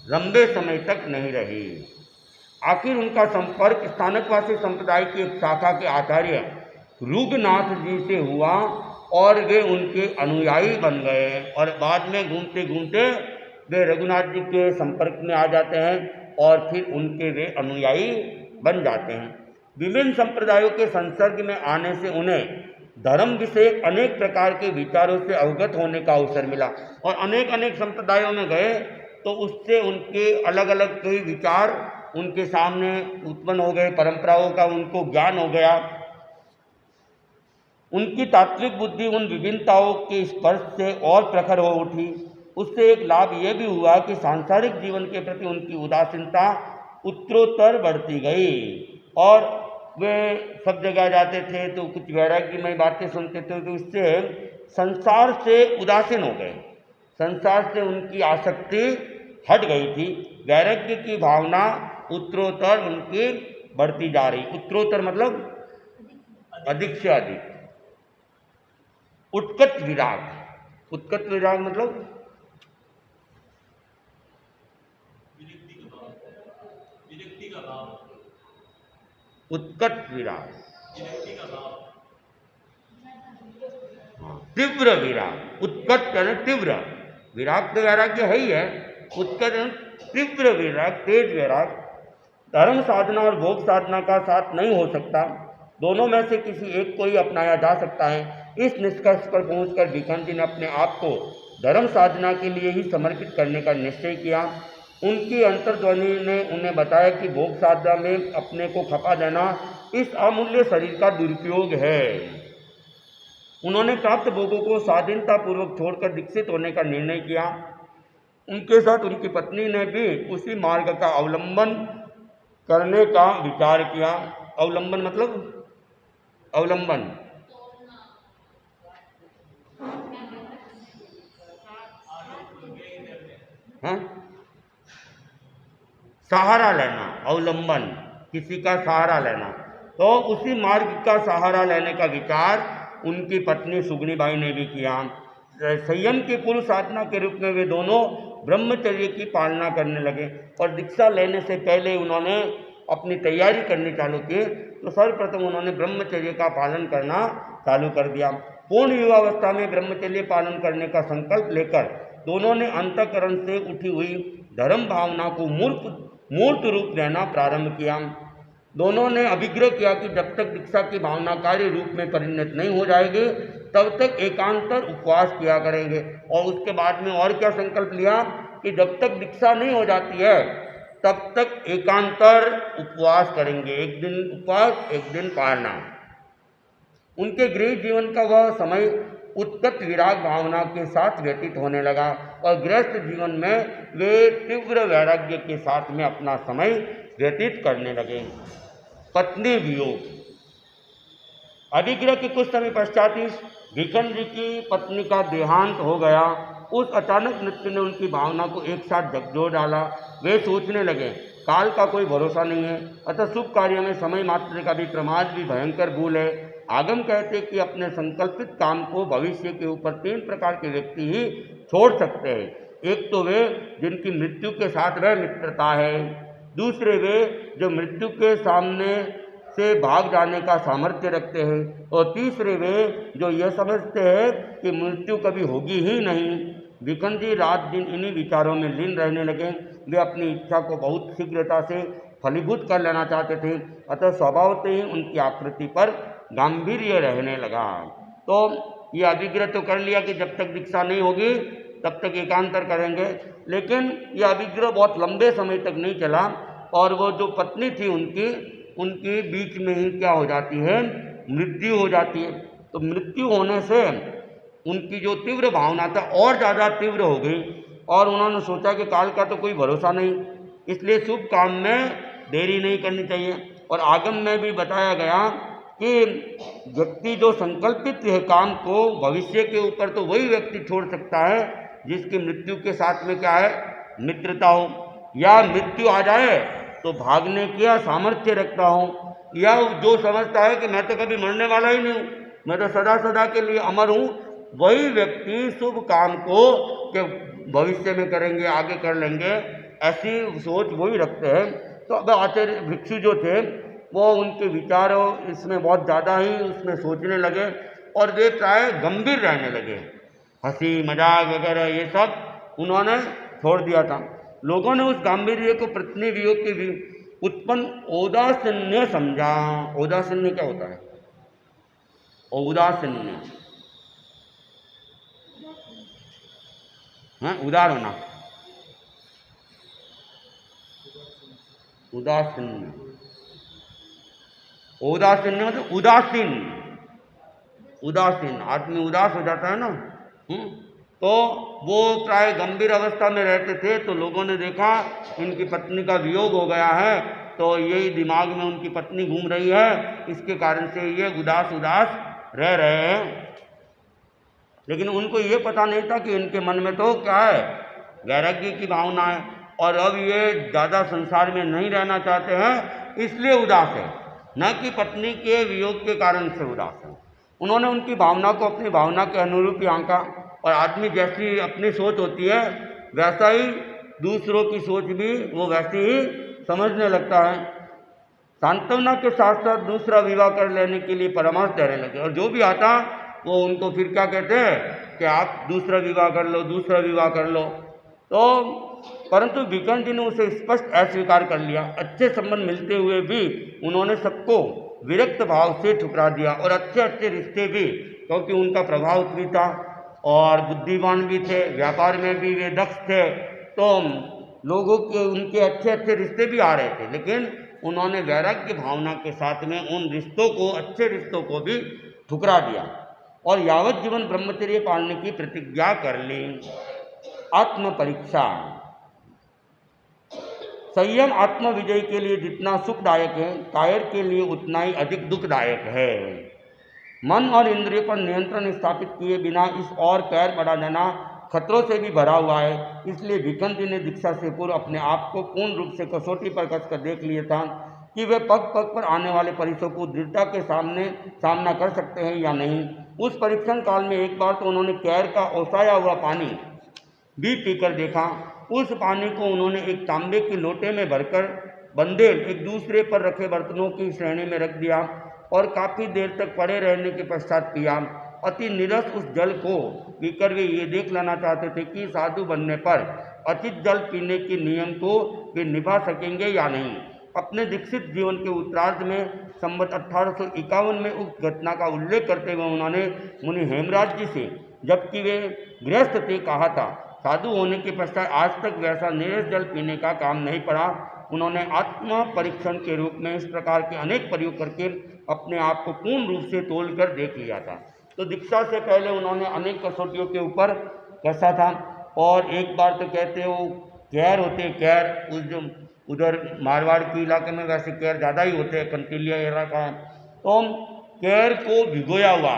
लंबे समय तक नहीं रही। आखिर उनका संपर्क स्थानकवासी संप्रदाय की एक शाखा के आचार्य रुगनाथ जी से हुआ और वे उनके अनुयायी बन गए और बाद में घूमते घूमते वे रघुनाथ जी के संपर्क में आ जाते हैं और फिर उनके वे अनुयायी बन जाते हैं। विभिन्न संप्रदायों के संसर्ग में आने से उन्हें धर्म विषय अनेक प्रकार के विचारों से अवगत होने का अवसर मिला और अनेक अनेक संप्रदायों में गए तो उससे उनके अलग अलग कई विचार उनके सामने उत्पन्न हो गए, परंपराओं का उनको ज्ञान हो गया। उनकी तात्विक बुद्धि उन विभिन्नताओं के स्पर्श से और प्रखर हो उठी। उससे एक लाभ यह भी हुआ कि सांसारिक जीवन के प्रति उनकी उदासीनता उत्तरोत्तर बढ़ती गई और वे सब जगह जाते थे तो कुछ वैराग्यमय बातें सुनते थे तो इससे संसार से उदासीन हो गए, संसार से उनकी आसक्ति हट गई थी। वैराग्य की भावना उत्तरोत्तर उनकी बढ़ती जा रही। उत्तरोत्तर मतलब अधिक से अधिक। उत्कट विराग, उत्कट विराग मतलब उत्कट विराग, तीव्र विराग। उत्कट यानी तीव्र, विराग तो वैराग्य है ही है, उत्कट तीव्र विराग, तेज विराग। धर्म साधना और भोग साधना का साथ नहीं हो सकता, दोनों में से किसी एक को ही अपनाया जा सकता है। इस निष्कर्ष पर पहुंचकर भिखन जी ने अपने आप को धर्म साधना के लिए ही समर्पित करने का निश्चय किया। उनकी अंतर्ध्वनि ने उन्हें बताया कि भोग साधना में अपने को खपा देना इस अमूल्य शरीर का दुरुपयोग है। उन्होंने प्राप्त भोगों को स्वाधीनतापूर्वक छोड़कर दीक्षित होने का निर्णय किया। उनके साथ उनकी पत्नी ने भी उसी मार्ग का अवलंबन करने का विचार किया। अवलंबन मतलब अवलंबन, हाँ, सहारा लेना, अवलंबन किसी का सहारा लेना। तो उसी मार्ग का सहारा लेने का विचार उनकी पत्नी सुगनी बाई ने भी किया। संयम की पूर्व साधना के रूप में वे दोनों ब्रह्मचर्य की पालना करने लगे और दीक्षा लेने से पहले उन्होंने अपनी तैयारी करनी चालू की। तो सर्वप्रथम उन्होंने ब्रह्मचर्य का पालन करना चालू कर दिया। पूर्ण युवावस्था में ब्रह्मचर्य पालन करने का संकल्प लेकर दोनों ने अंतःकरण से उठी हुई धर्म भावना को मूर्त रूप देना प्रारंभ किया। दोनों ने अभिग्रह किया कि जब तक दीक्षा की भावना कार्य रूप में परिणत नहीं हो जाएगी तब तक एकांतर उपवास किया करेंगे। और उसके बाद में और क्या संकल्प लिया कि जब तक दीक्षा नहीं हो जाती है तब तक एकांतर उपवास करेंगे, एक दिन उपवास एक दिन पारना। उनके गृह जीवन का वह समय उत्कट विराग भावना के साथ व्यतीत होने लगा और गृहस्थ जीवन में वे तीव्र वैराग्य के साथ में अपना समय व्यतीत करने लगे। पत्नी वियोग। अभिग्रह के कुछ समय पश्चात ही भिखन जी की पत्नी का देहांत हो गया। उस अचानक मृत्यु ने उनकी भावना को एक साथ झकझोर डाला। वे सोचने लगे काल का कोई भरोसा नहीं है, अतः शुभ कार्य में समय मात्र का भी प्रमाद भी भयंकर भूल है। आगम कहते कि अपने संकल्पित काम को भविष्य के ऊपर 3 प्रकार के व्यक्ति ही छोड़ सकते हैं। एक तो वे जिनकी मृत्यु के साथ वह मित्रता है, दूसरे वे जो मृत्यु के सामने से भाग जाने का सामर्थ्य रखते हैं, और तीसरे वे जो यह समझते हैं कि मृत्यु कभी होगी ही नहीं। भिखन जी रात दिन इन्हीं विचारों में लीन रहने लगे। वे अपनी इच्छा को बहुत शीघ्रता से फलीभूत कर लेना चाहते थे, अतः स्वभावतः ही उनकी आकृति पर गांधीर्य रहने लगा। तो ये अभिग्रह तो कर लिया कि जब तक दीक्षा नहीं होगी तब तक एकांतर करेंगे, लेकिन यह अभिग्रह बहुत लंबे समय तक नहीं चला और वो जो पत्नी थी उनकी बीच में ही क्या हो जाती है, मृत्यु हो जाती है। तो मृत्यु होने से उनकी जो तीव्र भावना था और ज़्यादा तीव्र हो गई और उन्होंने सोचा कि काल का तो कोई भरोसा नहीं, इसलिए शुभ काम में देरी नहीं करनी चाहिए। और आगम में भी बताया गया कि व्यक्ति जो संकल्पित है काम को भविष्य के ऊपर, तो वही व्यक्ति छोड़ सकता है जिसकी मृत्यु के साथ में क्या है, मित्रता हो, या मृत्यु आ जाए तो भागने का सामर्थ्य रखता हूँ, या जो समझता है कि मैं तो कभी मरने वाला ही नहीं हूँ, मैं तो सदा सदा के लिए अमर हूँ, वही व्यक्ति शुभ काम को के भविष्य में करेंगे, आगे कर लेंगे। ऐसी सोच वही रखते हैं। तो अब आचार्य भिक्षु जो थे वो उनके विचारों इसमें बहुत ज़्यादा ही उसमें सोचने लगे और वे प्राय गंभीर रहने लगे। हंसी मजाक वगैरह ये सब उन्होंने छोड़ दिया था। लोगों ने उस गांधीर्य को पत्नी वियोग के उत्पन्न औदासीन्य समझा। औदासीन्य क्या होता है? औदासीन्य है उदार होना, उदासीन। औदासीन्य मतलब उदासीन, उदासीन आदमी उदास हो जाता है ना। तो वो प्राय गंभीर अवस्था में रहते थे। तो लोगों ने देखा इनकी पत्नी का वियोग हो गया है, तो यही दिमाग में उनकी पत्नी घूम रही है, इसके कारण से ये उदास उदास रह रहे हैं। लेकिन उनको ये पता नहीं था कि इनके मन में तो क्या है, वैराग्य की भावना है, और अब ये ज़्यादा संसार में नहीं रहना चाहते हैं, इसलिए उदास है, न कि पत्नी के वियोग के कारण से उदास है। उन्होंने उनकी भावना को अपनी भावना के अनुरूप ही आंका, और आदमी जैसी अपनी सोच होती है वैसा ही दूसरों की सोच भी वो वैसी ही समझने लगता है। सांत्वना के साथ साथ दूसरा विवाह कर लेने के लिए परामर्श देने लगे, और जो भी आता वो उनको फिर क्या कहते हैं कि आप दूसरा विवाह कर लो, दूसरा विवाह कर लो। तो परंतु विकर्ण जी ने उसे स्पष्ट अस्वीकार कर लिया। अच्छे संबंध मिलते हुए भी उन्होंने सबको विरक्त भाव से ठुकरा दिया, और अच्छे अच्छे रिश्ते भी, क्योंकि उनका प्रभाव भी था और बुद्धिमान भी थे, व्यापार में भी वे दक्ष थे, तो लोगों के उनके अच्छे अच्छे रिश्ते भी आ रहे थे। लेकिन उन्होंने वैराग्य भावना के साथ में उन रिश्तों को, अच्छे रिश्तों को भी ठुकरा दिया और यावत जीवन ब्रह्मचर्य पालने की प्रतिज्ञा कर ली। आत्म परीक्षा। संयम आत्म विजय के लिए जितना सुखदायक है, कायर के लिए उतना ही अधिक दुखदायक है। मन और इंद्रिय पर नियंत्रण स्थापित किए बिना इस और पैर बढ़ा जाना खतरों से भी भरा हुआ है। इसलिए भिकन जी ने दीक्षा से पूर्व अपने आप को पूर्ण रूप से कसौटी पर कसकर देख लिया था कि वे पग पग पर आने वाले परीक्षों को दृढ़ता के सामना कर सकते हैं या नहीं। उस परीक्षण काल में एक बार तो उन्होंने कैर का ओसाया हुआ पानी भी पीकर देखा। उस पानी को उन्होंने एक तांबे के लोटे में भरकर बंदे एक दूसरे पर रखे बर्तनों की श्रेणी में रख दिया और काफ़ी देर तक पड़े रहने के पश्चात पिया। अति निरस उस जल को पीकर वे ये देख लेना चाहते थे कि साधु बनने पर अचित जल पीने के नियम को वे निभा सकेंगे या नहीं। अपने दीक्षित जीवन के उत्तरार्ध में संवत 1851 में उक्त घटना का उल्लेख करते हुए उन्होंने मुनि हेमराज जी से, जबकि वे गृहस्थ थे, कहा था साधु होने के पश्चात आज तक वैसा निरस जल पीने का काम नहीं पड़ा। उन्होंने आत्म परीक्षण के रूप में इस प्रकार के अनेक प्रयोग करके अपने आप को पूर्ण रूप से तोल कर देख लिया था। तो दीक्षा से पहले उन्होंने अनेक कसौटियों के ऊपर कसा था, और एक बार तो कहते हो कैर होते, कैर उस जो उधर मारवाड़ के इलाके में वैसे कैर ज़्यादा ही होते हैं, कंटीलिया इलाका है, तो कैर को भिगोया हुआ,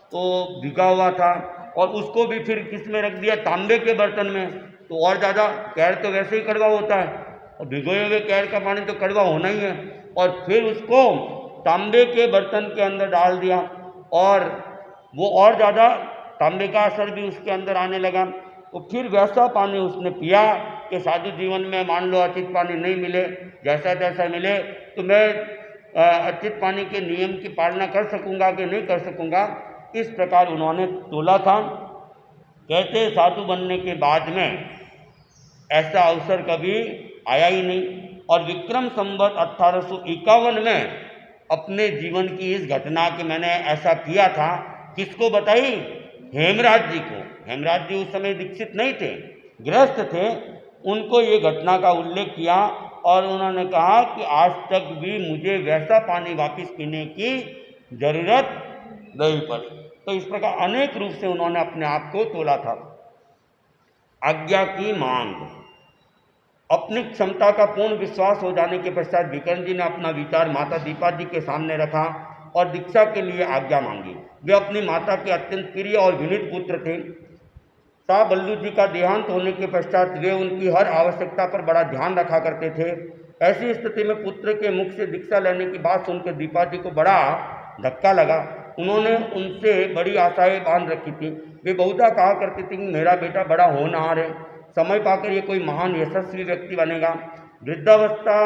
तो भिगा हुआ था, और उसको भी फिर किस में रख दिया, तांबे के बर्तन में, तो और ज़्यादा, कैर तो वैसे ही कड़वा होता है और भिगोए हुए कैर का पानी तो कड़वा होना ही है, और फिर उसको तांबे के बर्तन के अंदर डाल दिया और वो और ज़्यादा तांबे का असर भी उसके अंदर आने लगा। तो फिर वैसा पानी उसने पिया कि साधु जीवन में मान लो अचित पानी नहीं मिले, जैसा तैसा मिले, तो मैं अचित पानी के नियम की पालना कर सकूंगा कि नहीं कर सकूंगा, इस प्रकार उन्होंने तोला था। कहते साधु बनने के बाद में ऐसा अवसर कभी आया ही नहीं, और विक्रम संवत 1851 में अपने जीवन की इस घटना के मैंने ऐसा किया था, किसको बताई? हेमराज जी को। हेमराज जी उस समय दीक्षित नहीं थे, गृहस्थ थे, उनको ये घटना का उल्लेख किया और उन्होंने कहा कि आज तक भी मुझे वैसा पानी वापस पीने की जरूरत नहीं पड़ी। तो इस प्रकार अनेक रूप से उन्होंने अपने आप को तोला था। आज्ञा की मांग। अपनी क्षमता का पूर्ण विश्वास हो जाने के पश्चात विकर्ण जी ने अपना विचार माता दीपा जी के सामने रखा और दीक्षा के लिए आज्ञा मांगी। वे अपनी माता के अत्यंत प्रिय और विनीत पुत्र थे। शाह बल्लू जी का देहांत होने के पश्चात वे उनकी हर आवश्यकता पर बड़ा ध्यान रखा करते थे। ऐसी स्थिति में पुत्र के मुख से दीक्षा लेने की बात सुनकर दीपा जी को बड़ा धक्का लगा। उन्होंने उनसे बड़ी आशाएं बांध रखी थी। वे बहुधा कहा करती थी कि मेरा बेटा बड़ा होनहार है, समय पाकर ये कोई महान यशस्वी व्यक्ति बनेगा। वृद्धावस्था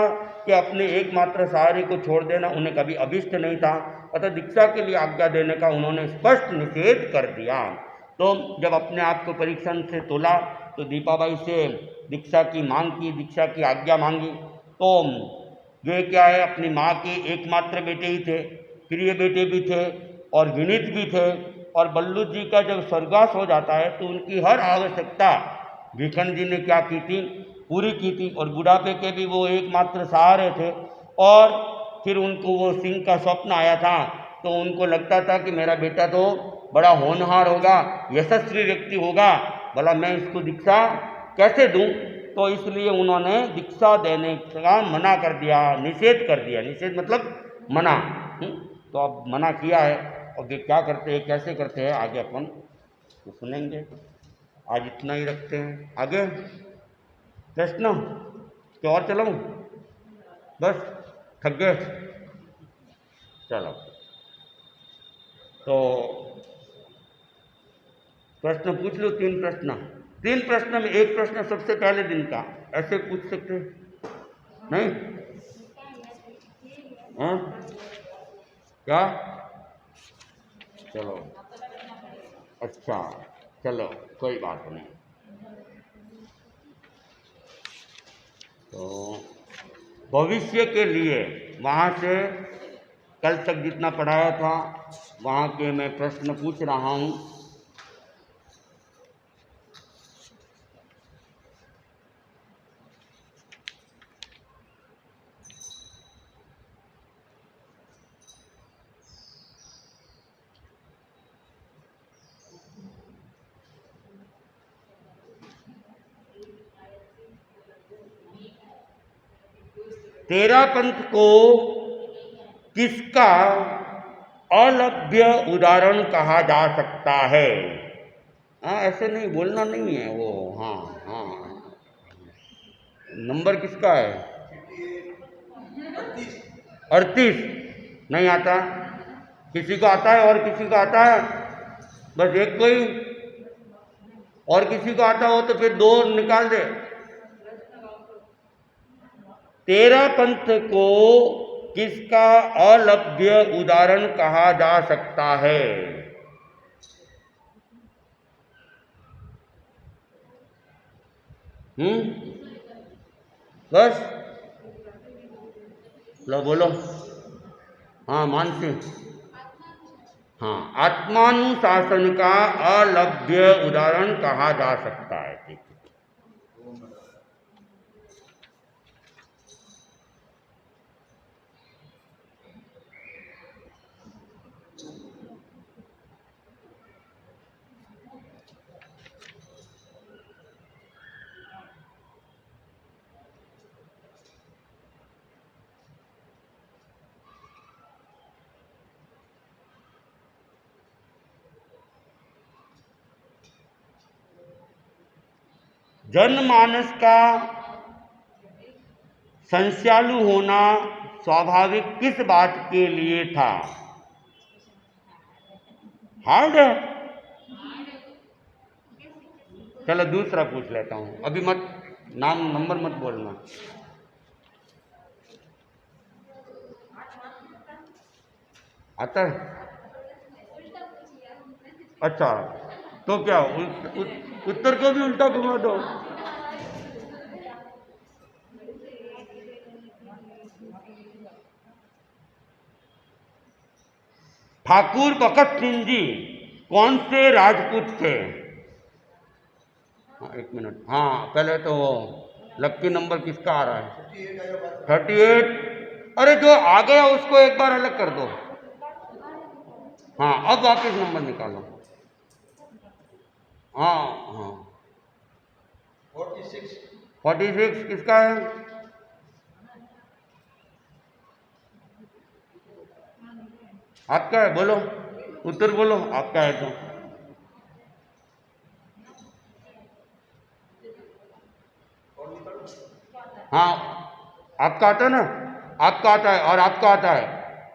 के अपने एकमात्र सहारे को छोड़ देना उन्हें कभी अभिष्ट नहीं था, अतः दीक्षा के लिए आज्ञा देने का उन्होंने स्पष्ट निषेध कर दिया। तो जब अपने आप को परीक्षण से तोला तो दीपाबाई से दीक्षा की मांग की, दीक्षा की आज्ञा मांगी। तो ये क्या है, अपनी माँ के एकमात्र बेटे ही थे, प्रिय बेटे भी थे और विनीत भी थे। और बल्लू जी का जब स्वर्गवास हो जाता है तो उनकी हर आवश्यकता भिखन जी ने क्या की थी, पूरी की थी। और बुढ़ापे के भी वो एकमात्र सहारे थे। और फिर उनको वो सिंह का स्वप्न आया था, तो उनको लगता था कि मेरा बेटा तो बड़ा होनहार होगा, यशस्वी व्यक्ति होगा, भला मैं इसको दीक्षा कैसे दूं। तो इसलिए उन्होंने दीक्षा देने का मना कर दिया, निषेध कर दिया। निषेध मतलब मना। तो अब मना किया है, और ये क्या करते हैं, कैसे करते हैं, आगे अपन तो सुनेंगे। आज इतना ही रखते हैं। आगे प्रश्न क्या और चलाऊं? बस थक गए? चलो तो प्रश्न पूछ लो। 3 प्रश्न, 3 प्रश्न में 1 प्रश्न सबसे पहले दिन का, ऐसे पूछ सकते नहीं? हाँ क्या? चलो अच्छा, चलो कोई बात नहीं। तो भविष्य के लिए वहाँ से कल तक जितना पढ़ाया था वहाँ के मैं प्रश्न पूछ रहा हूँ। तेरा पंथ को किसका अलभ्य उदाहरण कहा जा सकता है? हाँ ऐसे नहीं बोलना, नहीं है वो। हाँ हाँ, नंबर किसका है? 38 नहीं आता? किसी को आता है और किसी को आता है? बस एक कोई, और किसी को आता हो तो फिर 2 निकाल दे। तेरा पंथ को किसका अलभ्य उदाहरण कहा जा सकता है? बस लो बोलो। हाँ मानसी, हाँ आत्मानुशासन का अलभ्य उदाहरण कहा जा सकता है। ठीक है। जनमानस का संस्यालु होना स्वाभाविक किस बात के लिए था? हार्ड है। चलो दूसरा पूछ लेता हूं, अभी मत नाम नंबर मत बोलना। आता है? अच्छा तो क्या उत्तर को भी उल्टा घुमा दो। ठाकुर बखत सिंह जी कौन से राजपूत थे? हाँ 1 मिनट, हाँ पहले तो लक्की नंबर किसका आ रहा है? 38। अरे जो आ गया उसको एक बार अलग कर दो। हाँ अब वापस नंबर निकालो। हाँ हाँ 46 किसका है? आपका है, बोलो उत्तर बोलो, आपका है तो। हाँ आपका आता है ना, आपका आता है और आपका आता है,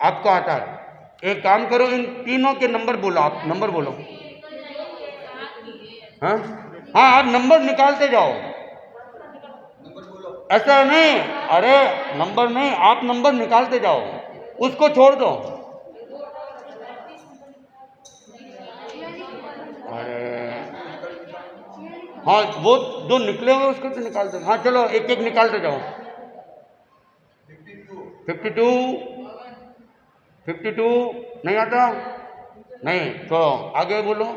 आपका आता है। एक काम करो, इन तीनों के नंबर बोलो, आप नंबर बोलो। हाँ हाँ, आप नंबर निकालते जाओ, ऐसा नहीं, अरे नंबर नहीं, आप नंबर निकालते जाओ, उसको छोड़ दो। अरे हाँ, वो जो निकले हुए उसको तो निकालते, हाँ चलो एक एक निकालते जाओ। 52, 52 नहीं आता, नहीं छोड़ो, आगे बोलो।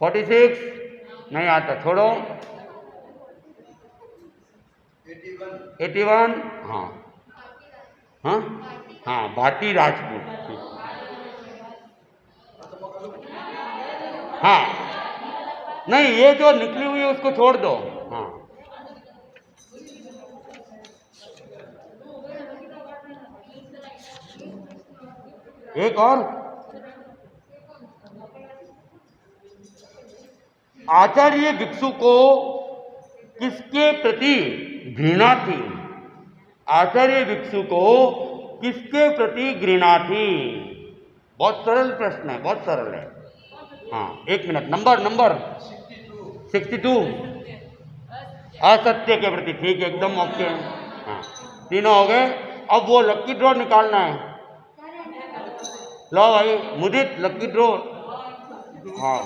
46 नहीं आता, छोड़ो। 81 हाँ हाँ हाँ, भारती राजपूत, हाँ नहीं, ये जो निकली हुई है उसको छोड़ दो। हाँ एक और, आचार्य भिक्षु को किसके प्रति घृणा थी? आचार्य भिक्षु को किसके प्रति घृणा थी? बहुत सरल प्रश्न है, बहुत सरल है। हाँ एक मिनट, नंबर नंबर 62 असत्य के प्रति, ठीक है, एकदम ओके। हाँ तीनों हो गए। अब वो लक्की ड्रॉ निकालना है। लो भाई मुदित, लक्की ड्रॉ। हाँ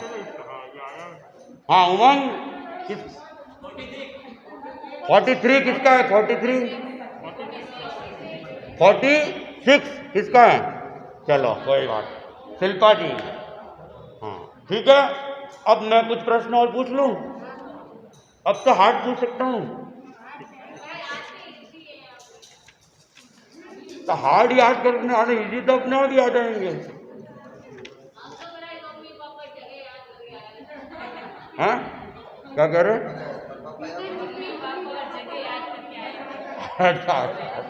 हाँ उमंग, 43 किसका है? 43 46 किसका है? चलो कोई बात, शिल्पा जी। हाँ ठीक है, अब मैं कुछ प्रश्न और पूछ लूं, अब तो हार्ड पूछ सकता हूँ, तो हार्ड याद करने वाले इजी तो अपने आप ही आ जाएंगे। हाँ क्या कह रहे? अच्छा अच्छा,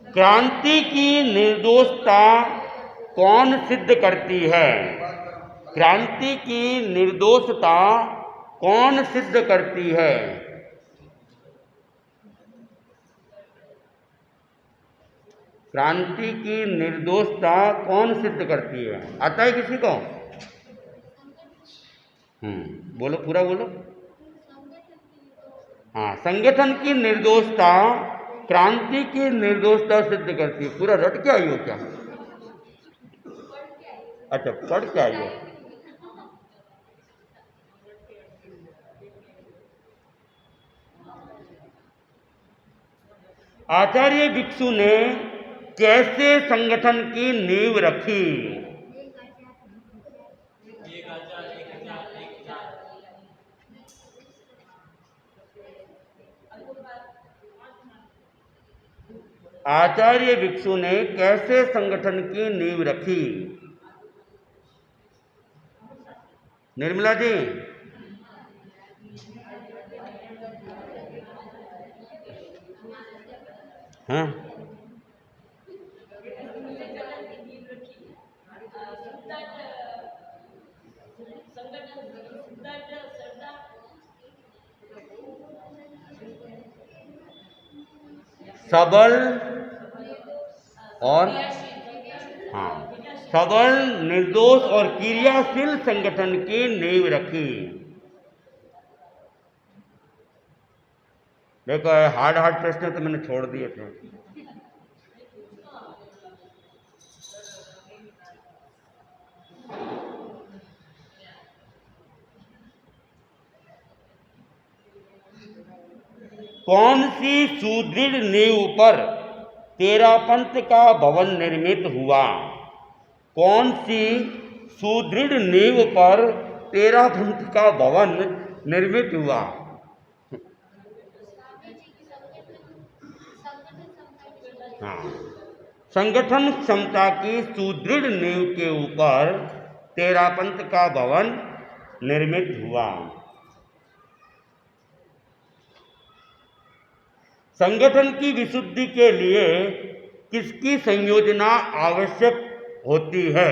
क्रांति की निर्दोषता कौन सिद्ध करती है? क्रांति की निर्दोषता कौन सिद्ध करती है? क्रांति की निर्दोषता कौन सिद्ध करती है? आता है किसी को? बोलो, पूरा बोलो। हाँ, संगठन की निर्दोषता क्रांति की निर्दोषता सिद्ध करती है। पूरा रट के आई हो क्या? अच्छा पढ़ के आई हो। आचार्य भिक्षु ने कैसे संगठन की नींव रखी? आचार्य भिक्षु ने कैसे संगठन की नींव रखी? निर्मला जी, हाँ सबल और, हाँ सबल, निर्दोष और क्रियाशील संगठन की नींव रखी। देखो हार्ड हार्ड प्रश्न तो मैंने छोड़ दिए थे। कौन सी सुदृढ़ नींव पर तेरापंथ का भवन निर्मित हुआ? कौन सी सुदृढ़ नींव पर तेरापंथ का भवन निर्मित हुआ? हाँ, संगठन क्षमता की सुदृढ़ नींव के ऊपर तेरापंथ का भवन निर्मित हुआ। संगठन की विशुद्धि के लिए किसकी संयोजना आवश्यक होती है?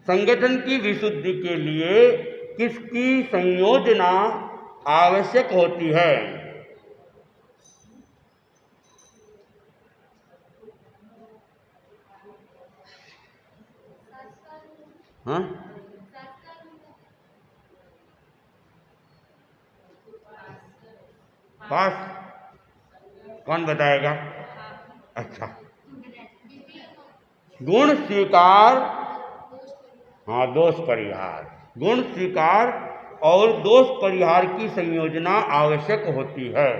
संगठन की विशुद्धि के लिए किसकी संयोजना आवश्यक होती है। हाँ, पास कौन बताएगा? अच्छा, गुण स्वीकार, हाँ दोष परिहार, गुण स्वीकार और दोष परिहार की संयोजना आवश्यक होती है।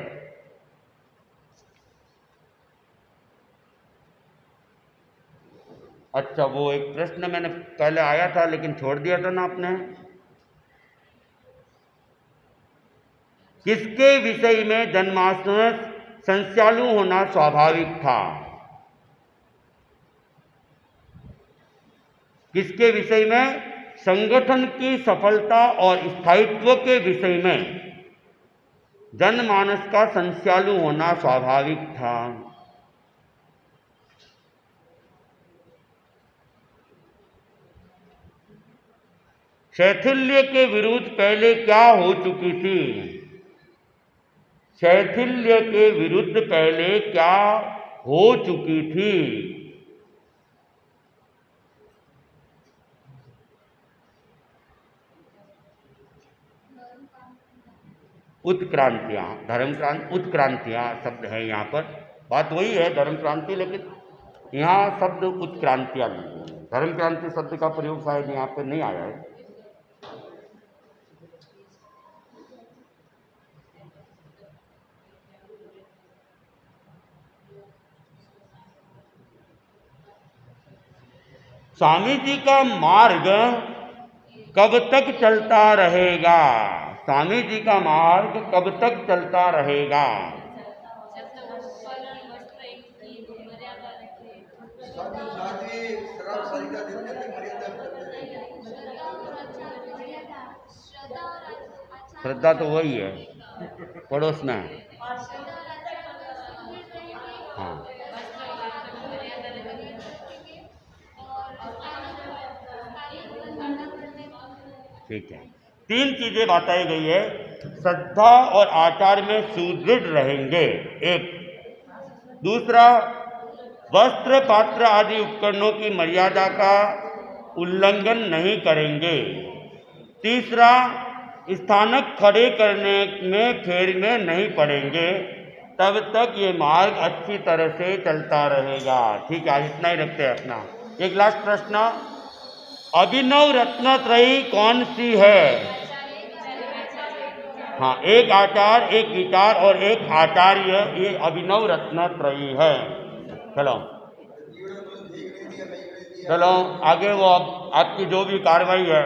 अच्छा, वो एक प्रश्न मैंने पहले आया था लेकिन छोड़ दिया था ना आपने। किसके विषय में जन्माष्टमी संस्यालु होना स्वाभाविक था? किसके विषय में? संगठन की सफलता और स्थायित्व के विषय में जनमानस का संस्यालु होना स्वाभाविक था। शैथिल्य के विरुद्ध पहले क्या हो चुकी थी? शैथिल्य के विरुद्ध पहले क्या हो चुकी थी? उत्क्रांतियां, धर्म क्रांति, उत्क्रांतियां शब्द है यहाँ पर। बात वही है धर्म क्रांति, लेकिन यहाँ शब्द उत्क्रांतियां नहीं है। धर्म क्रांति शब्द का प्रयोग शायद यहाँ पे नहीं आया है। स्वामी जी का मार्ग कब तक चलता रहेगा? स्वामी जी का मार्ग कब तक चलता रहेगा? श्रद्धा तो वही है, पड़ोस में। हाँ, ठीक है। तीन चीजें बताई गई है। श्रद्धा और आचार में सुदृढ़ रहेंगे, एक। दूसरा, वस्त्र पात्र आदि उपकरणों की मर्यादा का उल्लंघन नहीं करेंगे। तीसरा, स्थानक खड़े करने में फेर में नहीं पड़ेंगे। तब तक ये मार्ग अच्छी तरह से चलता रहेगा। ठीक है, इतना ही रखते हैं अपना। एक लास्ट प्रश्न, अभिनव रत्नत्रयी कौन सी है? हाँ, एक आचार, एक विचार और एक आचार्य, ये अभिनव रत्नत्रयी है। चलो चलो आगे, वो आपकी जो भी कार्रवाई है।